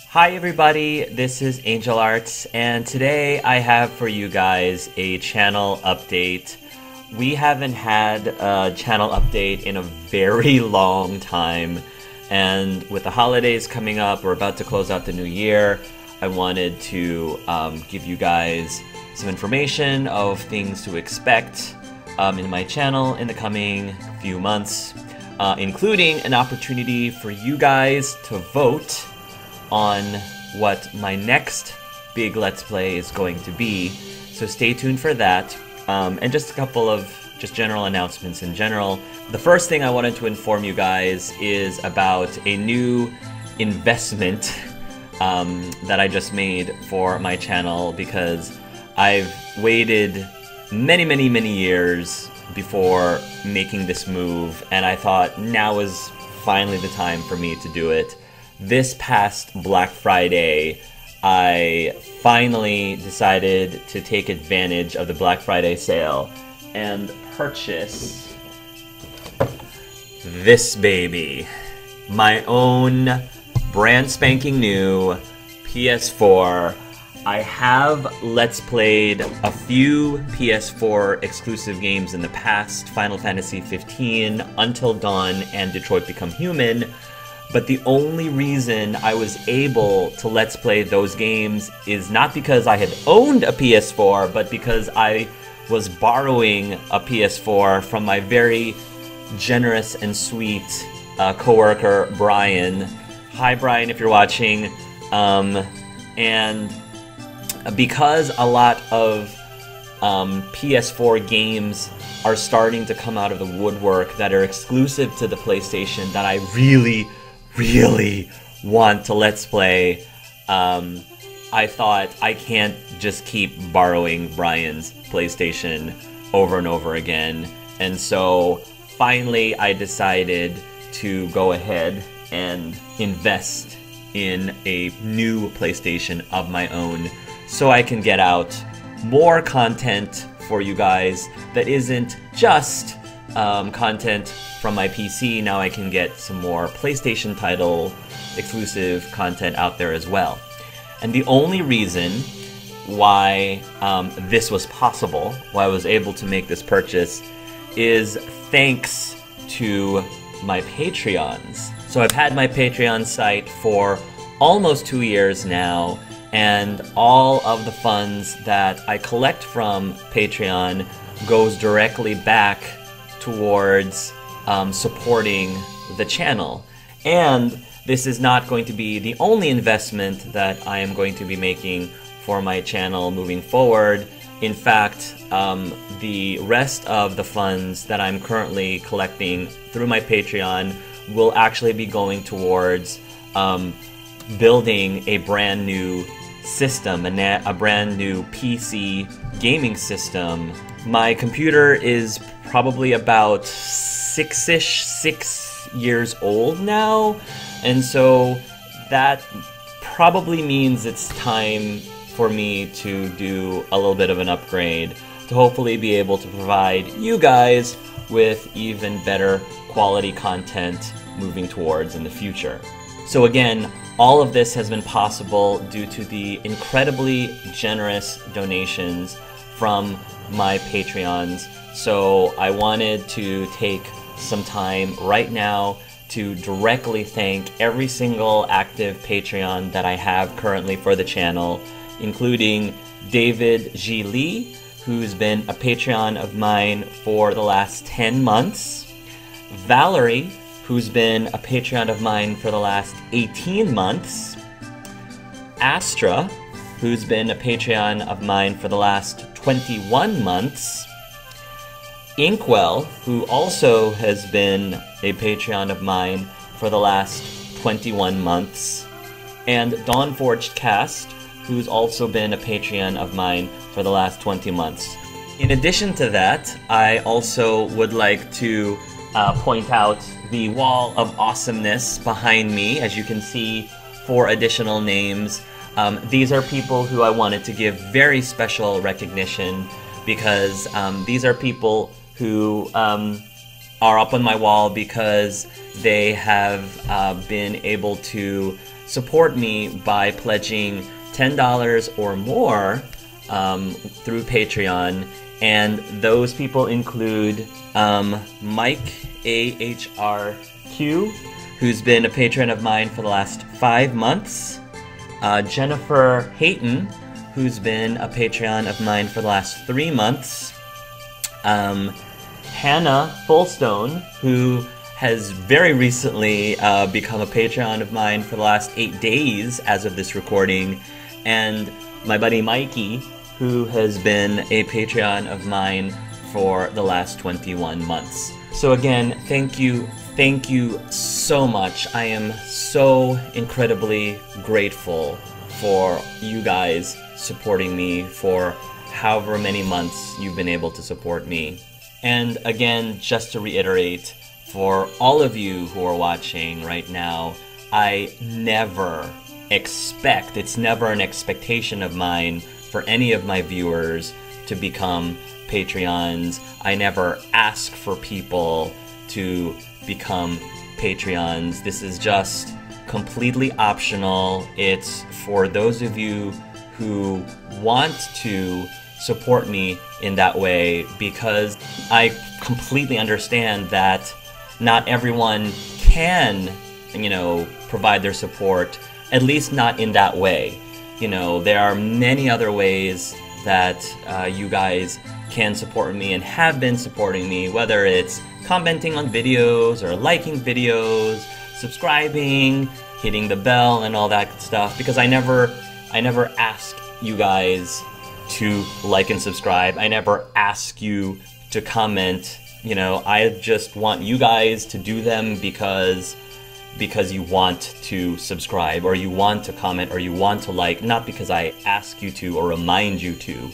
Hi everybody, this is Angel Arts, and today I have for you guys a channel update. We haven't had a channel update in a very long time, and with the holidays coming up, we're about to close out the new year. I wanted to give you guys some information of things to expect in my channel in the coming few months, including an opportunity for you guys to vote on what my next big Let's Play is going to be. So stay tuned for that. And just a couple of general announcements in general. The first thing I wanted to inform you guys is about a new investment that I just made for my channel, because I've waited many years before making this move, and I thought now is finally the time for me to do it. This past Black Friday, I finally decided to take advantage of the Black Friday sale and purchase this baby. My own brand spanking new PS4. I have Let's Played a few PS4 exclusive games in the past, Final Fantasy 15, Until Dawn, and Detroit Become Human. But the only reason I was able to Let's Play those games is not because I had owned a PS4, but because I was borrowing a PS4 from my very generous and sweet coworker, Brian. Hi, Brian, if you're watching. And because a lot of PS4 games are starting to come out of the woodwork that are exclusive to the PlayStation that I really want to Let's Play, I thought I can't just keep borrowing Brian's PlayStation over and over again. And so finally I decided to go ahead and invest in a new PlayStation of my own, so I can get out more content for you guys that isn't just content from my PC. Now I can get some more PlayStation title exclusive content out there as well. And the only reason why this was possible, why I was able to make this purchase, is thanks to my Patreons. So I've had my Patreon site for almost 2 years now, and all of the funds that I collect from Patreon goes directly back towards supporting the channel. And this is not going to be the only investment that I am going to be making for my channel moving forward. In fact, the rest of the funds that I'm currently collecting through my Patreon will actually be going towards building a brand new system, a brand new PC gaming system. My computer is probably about 6 years old now, and so that probably means it's time for me to do a little bit of an upgrade to hopefully be able to provide you guys with even better quality content moving towards in the future. So again, all of this has been possible due to the incredibly generous donations from my Patreons. So I wanted to take some time right now to directly thank every single active Patreon that I have currently for the channel, including David G. Lee, who's been a Patreon of mine for the last 10 months, Valerie, who's been a Patreon of mine for the last 18 months, Astra, who's been a Patreon of mine for the last 21 months, Inkwell, who also has been a Patreon of mine for the last 21 months, and Dawnforged Cast, who's also been a Patreon of mine for the last 20 months. In addition to that, I also would like to point out the wall of awesomeness behind me. As you can see, 4 additional names. These are people who I wanted to give very special recognition, because these are people who are up on my wall because they have been able to support me by pledging $10 or more through Patreon. And those people include Mike AHRQ, who's been a patron of mine for the last 5 months, Jennifer Hayton, who's been a Patreon of mine for the last 3 months, Hannah Fullstone, who has very recently become a Patreon of mine for the last 8 days as of this recording, and my buddy Mikey, who has been a Patreon of mine for the last 21 months. So again, thank you so much. I am so incredibly grateful for you guys supporting me for however many months you've been able to support me. And again, just to reiterate, for all of you who are watching right now, I never expect, it's never an expectation of mine for any of my viewers to become Patreons. I never ask for people to become Patreons. This is just completely optional. It's for those of you who want to support me in that way, because I completely understand that not everyone can, provide their support, at least not in that way. There are many other ways that you guys can support me and have been supporting me, whether it's commenting on videos or liking videos, subscribing, hitting the bell and all that good stuff, because I never ask you guys to like and subscribe. I never ask you to comment. I just want you guys to do them because you want to subscribe, or you want to comment, or you want to like, not because I ask you to or remind you to.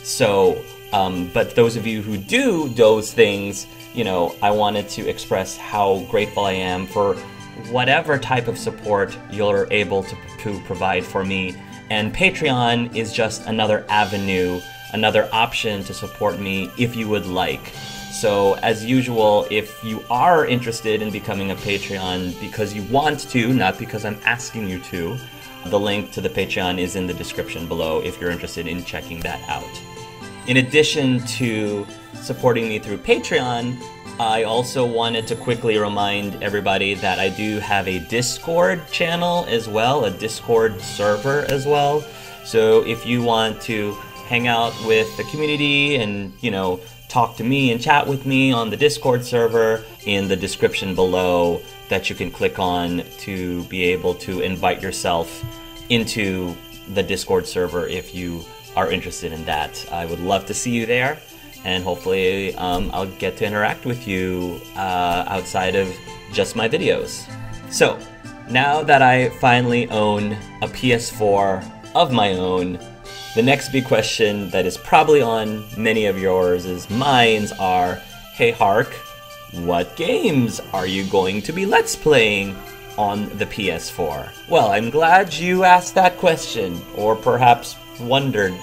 So, but those of you who do those things, I wanted to express how grateful I am for whatever type of support you're able to provide for me. And Patreon is just another avenue, another option to support me if you would like. So as usual, if you are interested in becoming a Patreon because you want to, not because I'm asking you to, the link to the Patreon is in the description below if you're interested in checking that out. In addition to supporting me through Patreon, I also wanted to quickly remind everybody that I do have a Discord channel as well, a Discord server as well. So if you want to hang out with the community and, talk to me and chat with me on the Discord server, in the description below that you can click on to be able to invite yourself into the Discord server if you are interested in that. I would love to see you there, and hopefully I'll get to interact with you outside of just my videos. So now that I finally own a PS4 of my own, the next big question that is probably on many of yours is minds are, hey Hark, what games are you going to be Let's Playing on the PS4? Well, I'm glad you asked that question, or perhaps wondered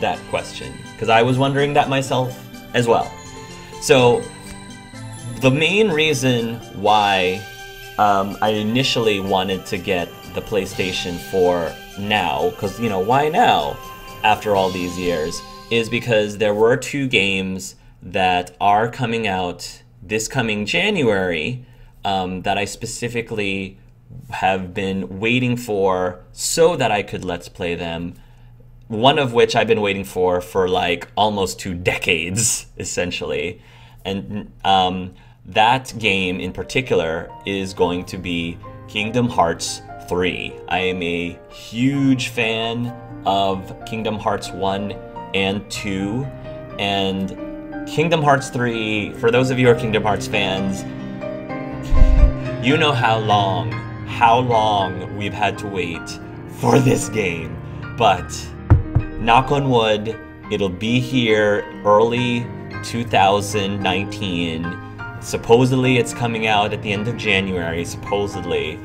that question, because I was wondering that myself as well. So the main reason why I initially wanted to get the PlayStation 4 now, because why now after all these years, is because there were 2 games that are coming out this coming January that I specifically have been waiting for so that I could Let's Play them. One of which I've been waiting for like almost 2 decades, essentially. And that game in particular is going to be Kingdom Hearts 3. I am a huge fan of Kingdom Hearts 1 and 2, and Kingdom Hearts 3, for those of you who are Kingdom Hearts fans, you know how long we've had to wait for this game. But knock on wood, it'll be here early 2019. Supposedly it's coming out at the end of January, supposedly.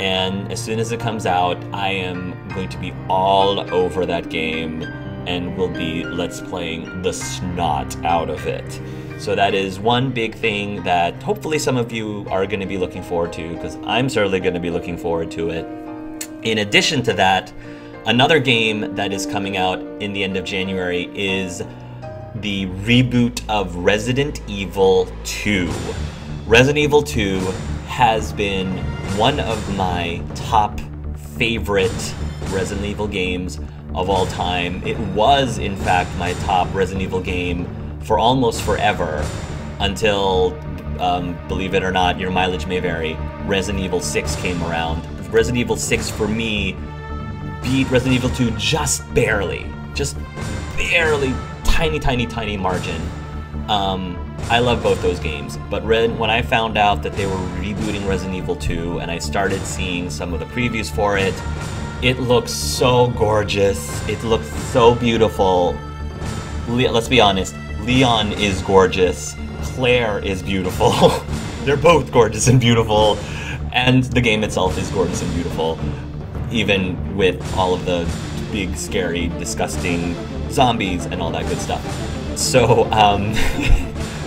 And as soon as it comes out, I am going to be all over that game and will be Let's Playing the snot out of it. So that is one big thing that hopefully some of you are going to be looking forward to, because I'm certainly going to be looking forward to it. In addition to that, another game that is coming out in the end of January is the reboot of Resident Evil 2. Resident Evil 2 has been one of my top favorite Resident Evil games of all time. It was, in fact, my top Resident Evil game for almost forever until, believe it or not, your mileage may vary, Resident Evil 6 came around. Resident Evil 6 for me beat Resident Evil 2 just barely, tiny margin. I love both those games, but when I found out that they were rebooting Resident Evil 2 and I started seeing some of the previews for it, it looks so gorgeous, it looks so beautiful. Let's be honest, Leon is gorgeous, Claire is beautiful, they're both gorgeous and beautiful, and the game itself is gorgeous and beautiful, even with all of the big, scary, disgusting zombies and all that good stuff. So,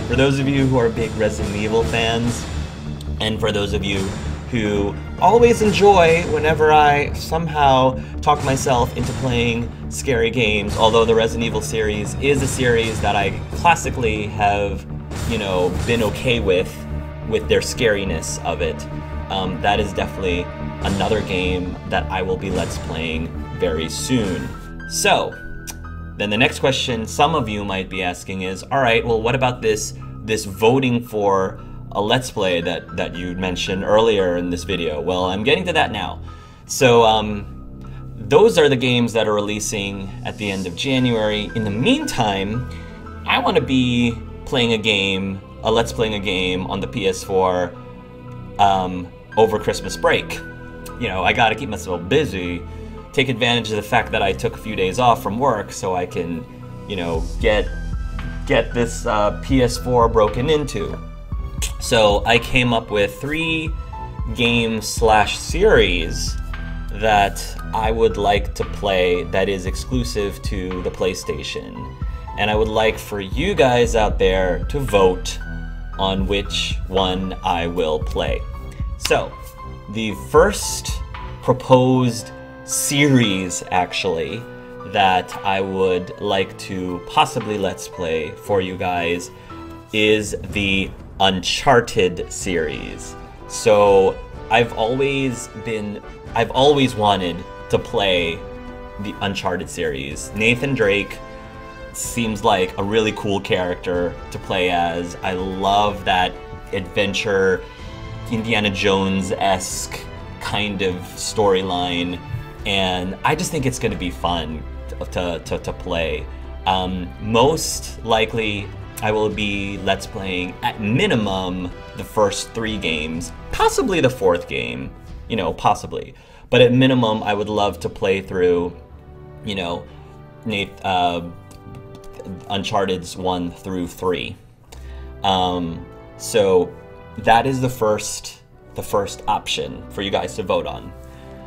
for those of you who are big Resident Evil fans, and for those of you who always enjoy whenever I somehow talk myself into playing scary games, although the Resident Evil series is a series that I classically have, you know, been okay with their scariness of it, that is definitely another game that I will be Let's Playing very soon. So, then the next question some of you might be asking is, alright, well what about this voting for a Let's Play that you mentioned earlier in this video? Well, I'm getting to that now. So, those are the games that are releasing at the end of January. In the meantime, I want to be playing Let's Playing a game on the PS4 over Christmas break. You know, I gotta keep myself busy, take advantage of the fact that I took a few days off from work so I can, you know, get this PS4 broken into. So I came up with 3 games/series that I would like to play that is exclusive to the PlayStation. And I would like for you guys out there to vote on which one I will play. So, the first proposed series, actually, that I would like to possibly Let's Play for you guys is the Uncharted series. So, I've always wanted to play the Uncharted series. Nathan Drake seems like a really cool character to play as. I love that adventure, Indiana Jones-esque kind of storyline, and I just think it's going to be fun to play. Most likely, I will be Let's Playing, at minimum, the first 3 games, possibly the 4th game, you know, possibly. But at minimum, I would love to play through, you know, Uncharted's 1 through 3. So that is the first option for you guys to vote on.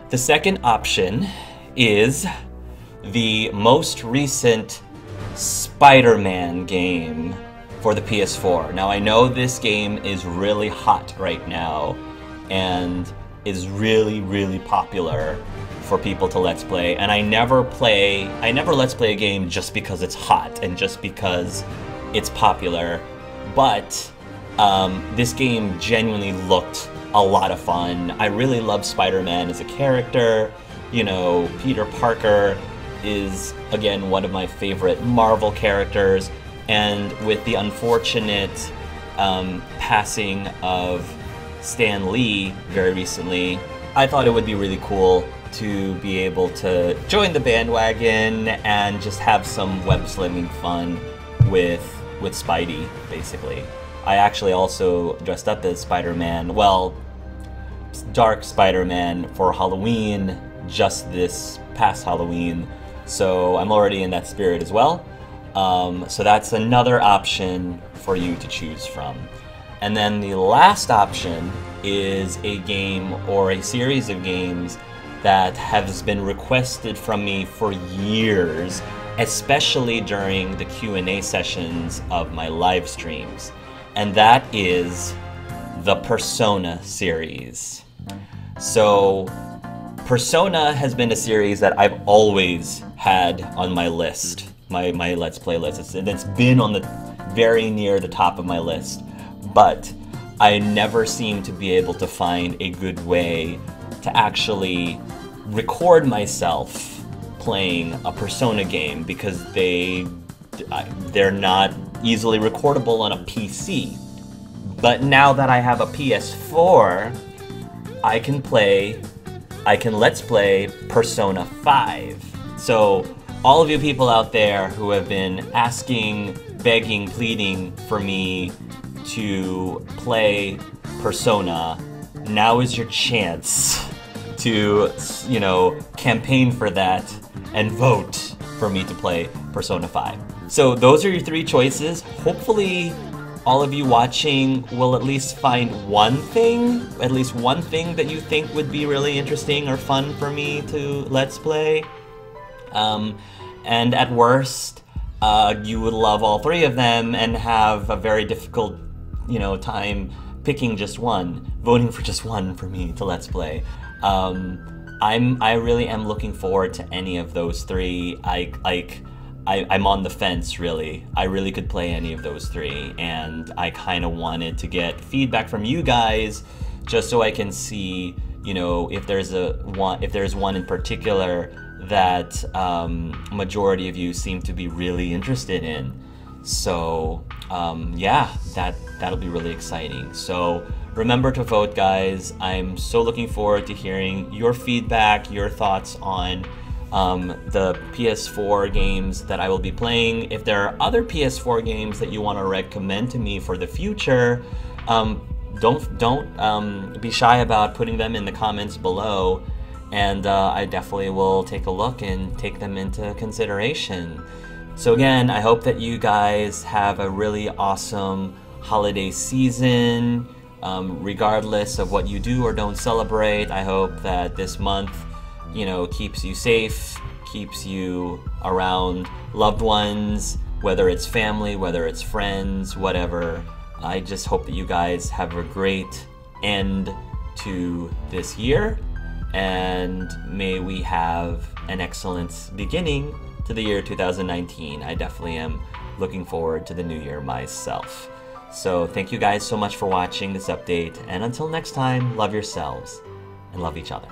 The second option is the most recent Spider-Man game for the PS4. Now I know this game is really hot right now and is really popular for people to Let's Play, and I never Let's Play a game just because it's hot and just because it's popular, but this game genuinely looked a lot of fun. I really love Spider-Man as a character. You know, Peter Parker is, again, one of my favorite Marvel characters, and with the unfortunate passing of Stan Lee very recently, I thought it would be really cool to be able to join the bandwagon and just have some web-slinging fun with Spidey, basically. I actually also dressed up as Spider-Man, well, Dark Spider-Man, for Halloween just this past Halloween, so I'm already in that spirit as well. So that's another option for you to choose from. And then the last option is a game or a series of games that has been requested from me for years, especially during the Q&A sessions of my live streams, and that is the Persona series. So Persona has been a series that I've always had on my list, my Let's Play list. It's been on the very near the top of my list, but I never seem to be able to find a good way to actually record myself playing a Persona game because they're not easily recordable on a PC. But now that I have a PS4, I can Let's Play Persona 5. So all of you people out there who have been asking, begging, pleading for me to play Persona, now is your chance to, you know, campaign for that and vote for me to play Persona 5. So those are your three choices. Hopefully all of you watching will at least find at least one thing that you think would be really interesting or fun for me to Let's Play. And at worst, you would love all three of them and have a very difficult, you know, time picking just one, voting for just one for me to Let's Play. I really am looking forward to any of those three. I'm on the fence, really. I really could play any of those three, and I kind of wanted to get feedback from you guys just so I can see, you know, if there's one in particular that majority of you seem to be really interested in. So yeah, that'll be really exciting. So remember to vote, guys. I'm so looking forward to hearing your feedback, your thoughts on the PS4 games that I will be playing. If there are other PS4 games that you want to recommend to me for the future, don't be shy about putting them in the comments below, and I definitely will take a look and take them into consideration. So again, I hope that you guys have a really awesome holiday season. Regardless of what you do or don't celebrate, I hope that this month, you know, keeps you safe, keeps you around loved ones, whether it's family, whether it's friends, whatever. I just hope that you guys have a great end to this year, and may we have an excellent beginning to the year 2019. I definitely am looking forward to the new year myself. So thank you guys so much for watching this update, and until next time, love yourselves and love each other.